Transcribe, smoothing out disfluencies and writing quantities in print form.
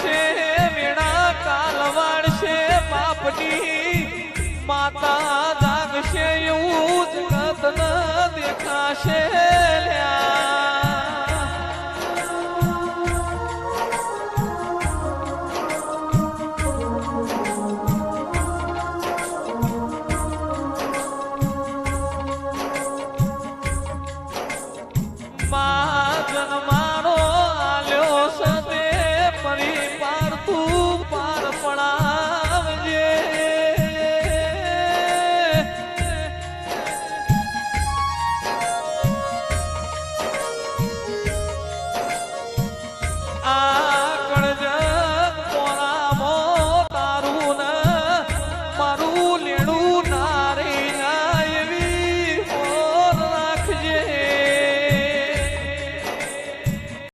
વાળશે વેણા કાલ વાળશે બાપની માતા જાગશે એવું જગત ન દેખાશે લ્યા